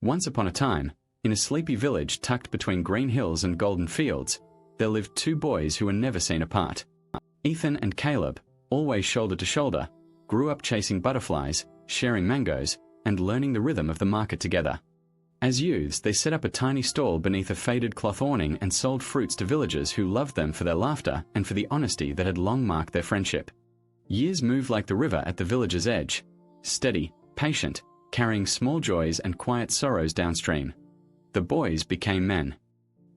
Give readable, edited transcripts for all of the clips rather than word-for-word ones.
Once upon a time, in a sleepy village tucked between green hills and golden fields, there lived two boys who were never seen apart. Ethan and Caleb, always shoulder to shoulder, grew up chasing butterflies, sharing mangoes, and learning the rhythm of the market together. As youths, they set up a tiny stall beneath a faded cloth awning and sold fruits to villagers who loved them for their laughter and for the honesty that had long marked their friendship. Years moved like the river at the village's edge, steady, patient, carrying small joys and quiet sorrows downstream. The boys became men.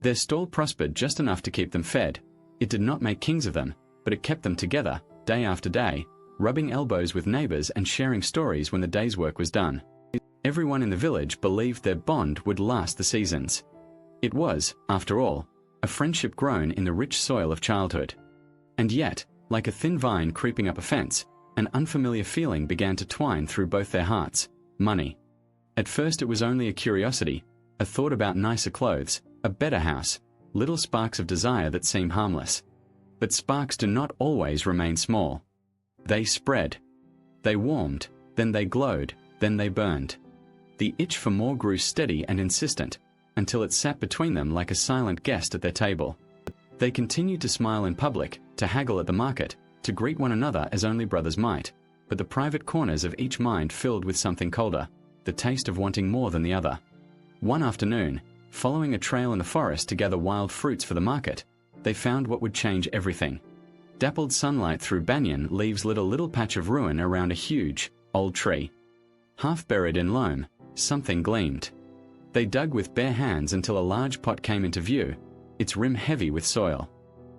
Their stall prospered just enough to keep them fed. It did not make kings of them, but it kept them together, day after day, rubbing elbows with neighbors and sharing stories when the day's work was done. Everyone in the village believed their bond would last the seasons. It was, after all, a friendship grown in the rich soil of childhood. And yet, like a thin vine creeping up a fence, an unfamiliar feeling began to twine through both their hearts: money. At first it was only a curiosity, a thought about nicer clothes, a better house, little sparks of desire that seem harmless. But sparks do not always remain small. They spread. They warmed, then they glowed, then they burned. The itch for more grew steady and insistent, until it sat between them like a silent guest at their table. They continued to smile in public, to haggle at the market, to greet one another as only brothers might, but the private corners of each mind filled with something colder, the taste of wanting more than the other. One afternoon, following a trail in the forest to gather wild fruits for the market, they found what would change everything. Dappled sunlight through banyan leaves lit a little patch of ruin around a huge, old tree. Half buried in loam, something gleamed. They dug with bare hands until a large pot came into view, its rim heavy with soil.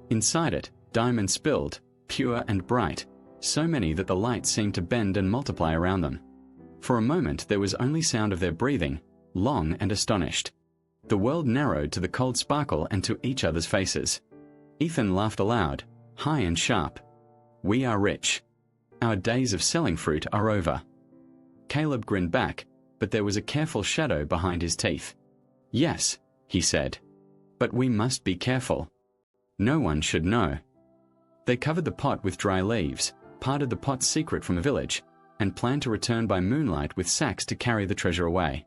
Inside it, diamonds spilled, pure and bright, so many that the light seemed to bend and multiply around them. For a moment there was only sound of their breathing, long and astonished. The world narrowed to the cold sparkle and to each other's faces. Ethan laughed aloud, high and sharp. "We are rich. Our days of selling fruit are over." Caleb grinned back, but there was a careful shadow behind his teeth. "Yes," he said. "But we must be careful. No one should know." They covered the pot with dry leaves, parted the pot's secret from the village, and planned to return by moonlight with sacks to carry the treasure away.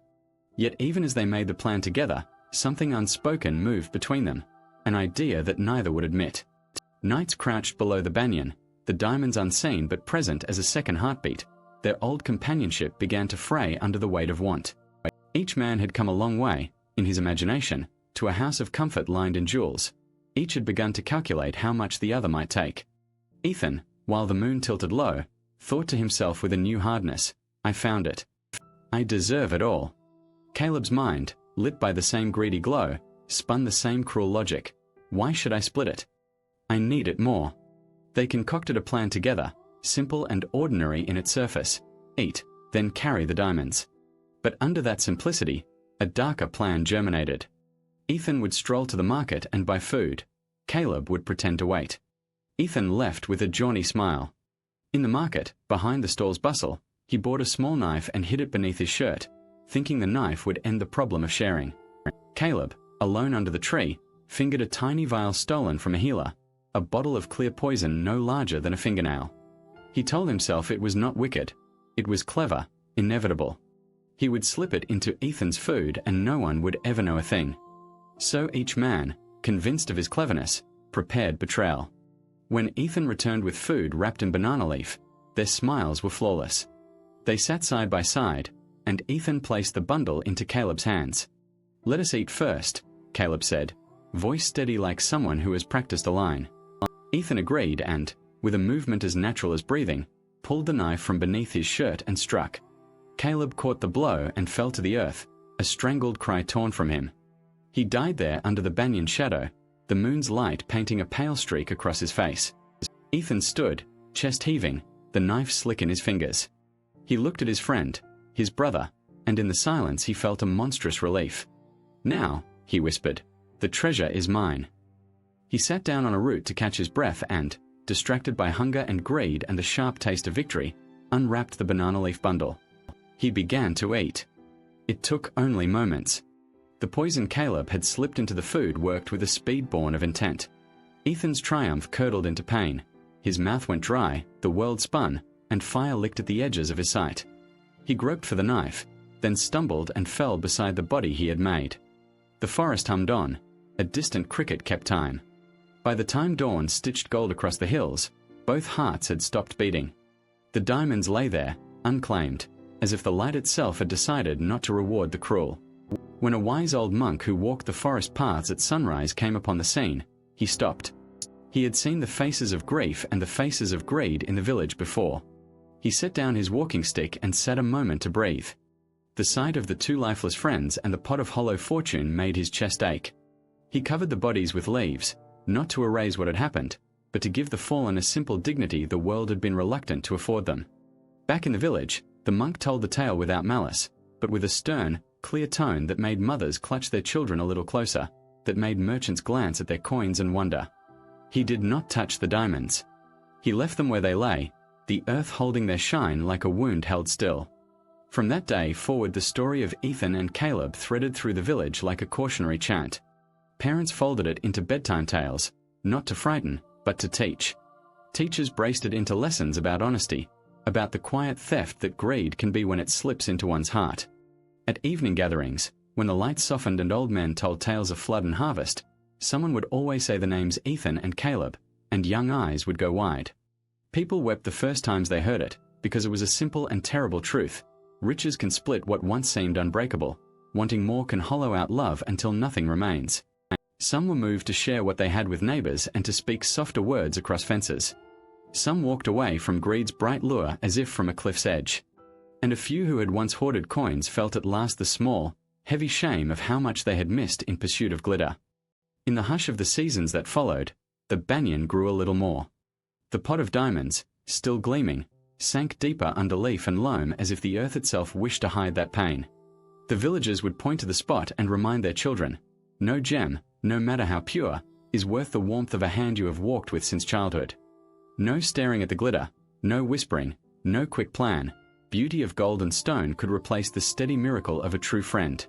Yet even as they made the plan together, something unspoken moved between them, an idea that neither would admit. Nights crouched below the banyan, the diamonds unseen but present as a second heartbeat. Their old companionship began to fray under the weight of want. Each man had come a long way, in his imagination, to a house of comfort lined in jewels. Each had begun to calculate how much the other might take. Ethan, while the moon tilted low, thought to himself with a new hardness, "I found it. I deserve it all." Caleb's mind, lit by the same greedy glow, spun the same cruel logic. "Why should I split it? I need it more." They concocted a plan together, simple and ordinary in its surface: eat, then carry the diamonds. But under that simplicity, a darker plan germinated. Ethan would stroll to the market and buy food. Caleb would pretend to wait. Ethan left with a jaunty smile. In the market, behind the stall's bustle, he bought a small knife and hid it beneath his shirt, thinking the knife would end the problem of sharing. Caleb, alone under the tree, fingered a tiny vial stolen from a healer, a bottle of clear poison no larger than a fingernail. He told himself it was not wicked. It was clever, inevitable. He would slip it into Ethan's food and no one would ever know a thing. So each man, convinced of his cleverness, prepared betrayal. When Ethan returned with food wrapped in banana leaf, their smiles were flawless. They sat side by side, and Ethan placed the bundle into Caleb's hands. "Let us eat first," Caleb said, voice steady like someone who has practiced a line. Ethan agreed and, with a movement as natural as breathing, pulled the knife from beneath his shirt and struck. Caleb caught the blow and fell to the earth, a strangled cry torn from him. He died there under the banyan shadow, the moon's light painting a pale streak across his face. Ethan stood, chest heaving, the knife slick in his fingers. He looked at his friend, his brother, and in the silence he felt a monstrous relief. "Now," he whispered, "the treasure is mine." He sat down on a root to catch his breath and, distracted by hunger and greed and the sharp taste of victory, unwrapped the banana leaf bundle. He began to eat. It took only moments. The poison Caleb had slipped into the food worked with a speed born of intent. Ethan's triumph curdled into pain. His mouth went dry, the world spun, and fire licked at the edges of his sight. He groped for the knife, then stumbled and fell beside the body he had made. The forest hummed on. A distant cricket kept time. By the time dawn stitched gold across the hills, both hearts had stopped beating. The diamonds lay there, unclaimed, as if the light itself had decided not to reward the cruel. When a wise old monk who walked the forest paths at sunrise came upon the scene, he stopped. He had seen the faces of grief and the faces of greed in the village before. He set down his walking stick and sat a moment to breathe. The sight of the two lifeless friends and the pot of hollow fortune made his chest ache. He covered the bodies with leaves, not to erase what had happened, but to give the fallen a simple dignity the world had been reluctant to afford them. Back in the village, the monk told the tale without malice, but with a stern, clear tone that made mothers clutch their children a little closer, that made merchants glance at their coins and wonder. He did not touch the diamonds. He left them where they lay, the earth holding their shine like a wound held still. From that day forward, the story of Ethan and Caleb threaded through the village like a cautionary chant. Parents folded it into bedtime tales, not to frighten, but to teach. Teachers braced it into lessons about honesty, about the quiet theft that greed can be when it slips into one's heart. At evening gatherings, when the light softened and old men told tales of flood and harvest, someone would always say the names Ethan and Caleb, and young eyes would go wide. People wept the first times they heard it, because it was a simple and terrible truth. Riches can split what once seemed unbreakable. Wanting more can hollow out love until nothing remains. Some were moved to share what they had with neighbors and to speak softer words across fences. Some walked away from greed's bright lure as if from a cliff's edge. And a few who had once hoarded coins felt at last the small, heavy shame of how much they had missed in pursuit of glitter. In the hush of the seasons that followed, the banyan grew a little more. The pot of diamonds, still gleaming, sank deeper under leaf and loam as if the earth itself wished to hide that pain. The villagers would point to the spot and remind their children, no gem, no matter how pure, is worth the warmth of a hand you have walked with since childhood. No staring at the glitter, no whispering, no quick plan. Beauty of gold and stone could replace the steady miracle of a true friend.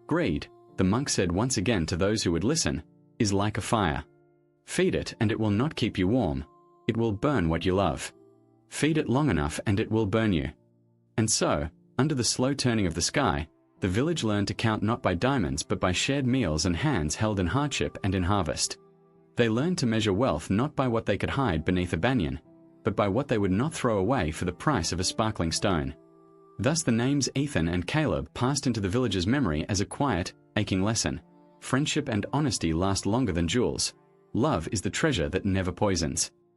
Greed, the monk said once again to those who would listen, is like a fire. Feed it and it will not keep you warm. It will burn what you love. Feed it long enough and it will burn you. And so, under the slow turning of the sky, the village learned to count not by diamonds but by shared meals and hands held in hardship and in harvest. They learned to measure wealth not by what they could hide beneath a banyan, but by what they would not throw away for the price of a sparkling stone. Thus the names Ethan and Caleb passed into the village's memory as a quiet, aching lesson. Friendship and honesty last longer than jewels. Love is the treasure that never poisons.